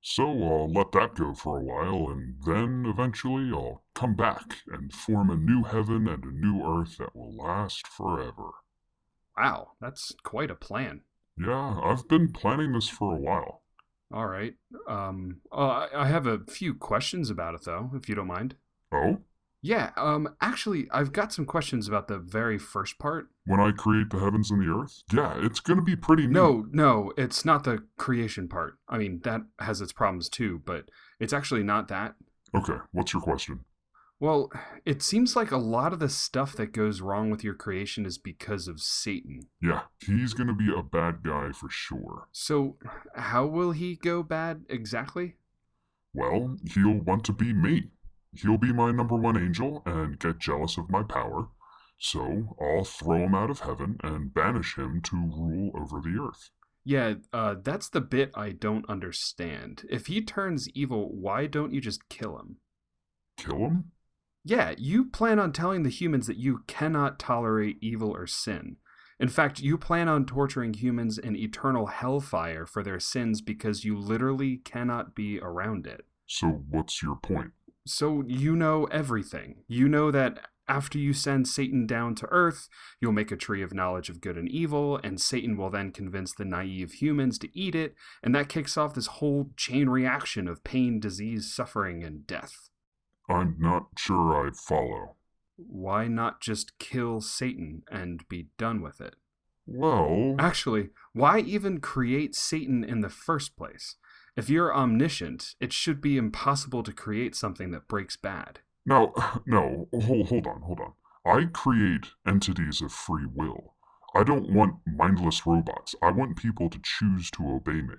So I'll let that go for a while, and then eventually I'll come back and form a new heaven and a new earth that will last forever. Wow, that's quite a plan. Yeah, I've been planning this for a while. All right. I have a few questions about it, though, if you don't mind. Oh? Yeah, actually, I've got some questions about the very first part. When I create the heavens and the earth? Yeah, it's gonna be pretty neat. No, no, it's not the creation part. I mean, that has its problems too, but it's actually not that. Okay, what's your question? Well, it seems like a lot of the stuff that goes wrong with your creation is because of Satan. Yeah, he's gonna be a bad guy for sure. So, how will he go bad exactly? Well, he'll want to be me. He'll be my number one angel and get jealous of my power. So I'll throw him out of heaven and banish him to rule over the earth. Yeah, that's the bit I don't understand. If he turns evil, why don't you just kill him? Kill him? Yeah, you plan on telling the humans that you cannot tolerate evil or sin. In fact, you plan on torturing humans in eternal hellfire for their sins because you literally cannot be around it. So what's your point? So you know everything. You know that after you send Satan down to earth, you'll make a tree of knowledge of good and evil, and Satan will then convince the naive humans to eat it, and that kicks off this whole chain reaction of pain, disease, suffering, and death. I'm not sure I follow. Why not just kill Satan and be done with it? Well, Actually, why even create Satan in the first place? If you're omniscient, it should be impossible to create something that breaks bad. no, no, hold on. I create entities of free will. I don't want mindless robots. I want people to choose to obey me.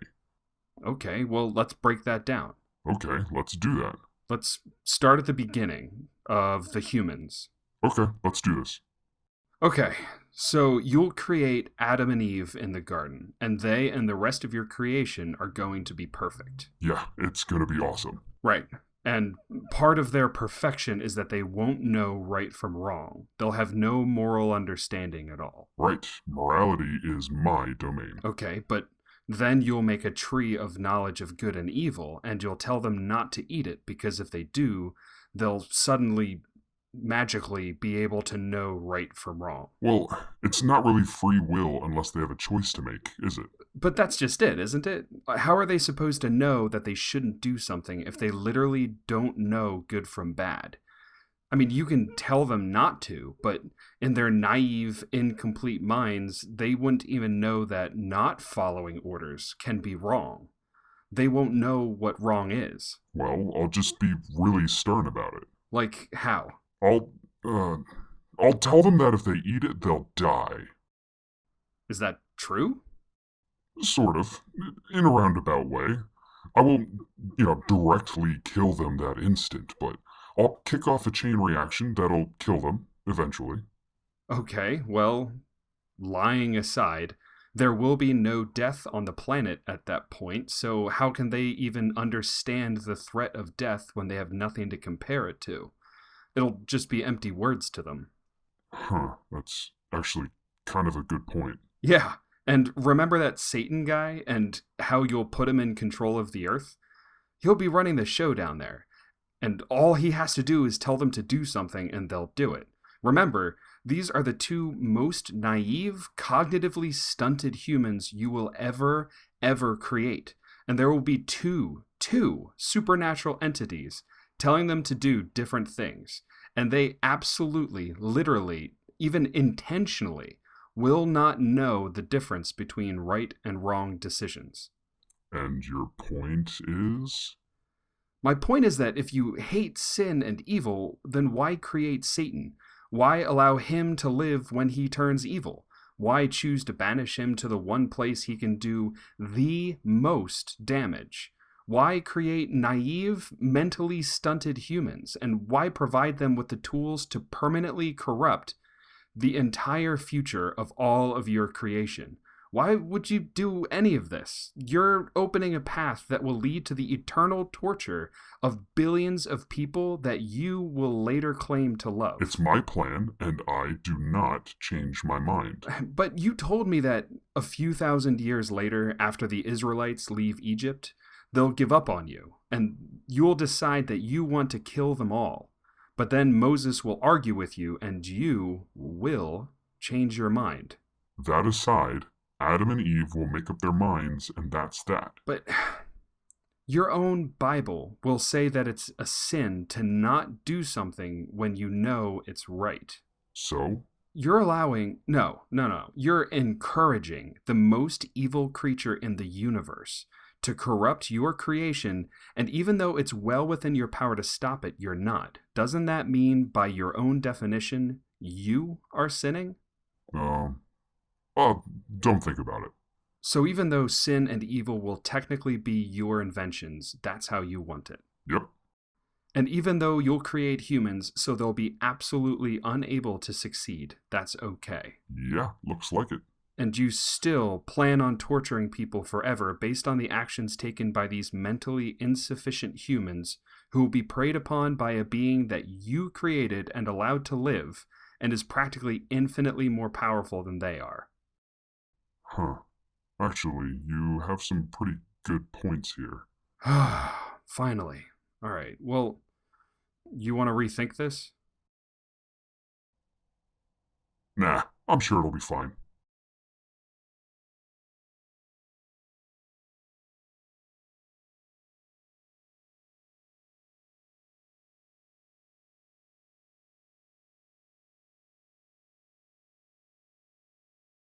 Okay, well, let's break that down. Okay, let's do that. Let's start at the beginning of the humans. Okay, let's do this. Okay, so you'll create Adam and Eve in the garden, and they and the rest of your creation are going to be perfect. Yeah, it's gonna be awesome. Right. And part of their perfection is that they won't know right from wrong. They'll have no moral understanding at all. Right, morality is my domain. Okay, but then you'll make a tree of knowledge of good and evil, and you'll tell them not to eat it because if they do, they'll suddenly magically be able to know right from wrong. Well, it's not really free will unless they have a choice to make, is it? But that's just it, isn't it? How are they supposed to know that they shouldn't do something if they literally don't know good from bad? I mean, you can tell them not to, but in their naive, incomplete minds, they wouldn't even know that not following orders can be wrong. They won't know what wrong is. Well, I'll just be really stern about it. Like, how? I'll, uh, I'll tell them that if they eat it, they'll die. Is that true? Sort of, in a roundabout way. I won't, directly kill them that instant, but I'll kick off a chain reaction that'll kill them, eventually. Okay, well, lying aside, there will be no death on the planet at that point, so how can they even understand the threat of death when they have nothing to compare it to? It'll just be empty words to them. Huh, that's actually kind of a good point. Yeah, and remember that Satan guy and how you'll put him in control of the Earth? He'll be running the show down there, and all he has to do is tell them to do something and they'll do it. Remember, these are the two most naive, cognitively stunted humans you will ever create. And there will be two supernatural entities telling them to do different things. And they absolutely, literally, even intentionally, will not know the difference between right and wrong decisions. And your point is? My point is that if you hate sin and evil, then why create Satan? Why allow him to live when he turns evil? Why choose to banish him to the one place he can do the most damage? Why create naive, mentally stunted humans? And why provide them with the tools to permanently corrupt the entire future of all of your creation? Why would you do any of this? You're opening a path that will lead to the eternal torture of billions of people that you will later claim to love. It's my plan, and I do not change my mind. But you told me that a few thousand years later, after the Israelites leave Egypt, They'll give up on you, and you'll decide that you want to kill them all. But then Moses will argue with you, and you will change your mind. That aside, Adam and Eve will make up their minds, and that's that. But your own Bible will say that it's a sin to not do something when you know it's right. So? You're no. You're encouraging the most evil creature in the universe to corrupt your creation, and even though it's well within your power to stop it, you're not. Doesn't that mean, by your own definition, you are sinning? Well, don't think about it. So even though sin and evil will technically be your inventions, that's how you want it. Yep. And even though you'll create humans so they'll be absolutely unable to succeed, that's okay. Yeah, looks like it. And you still plan on torturing people forever based on the actions taken by these mentally insufficient humans who will be preyed upon by a being that you created and allowed to live and is practically infinitely more powerful than they are. Huh. Actually, you have some pretty good points here. Finally. All right. Well, you want to rethink this? Nah, I'm sure it'll be fine.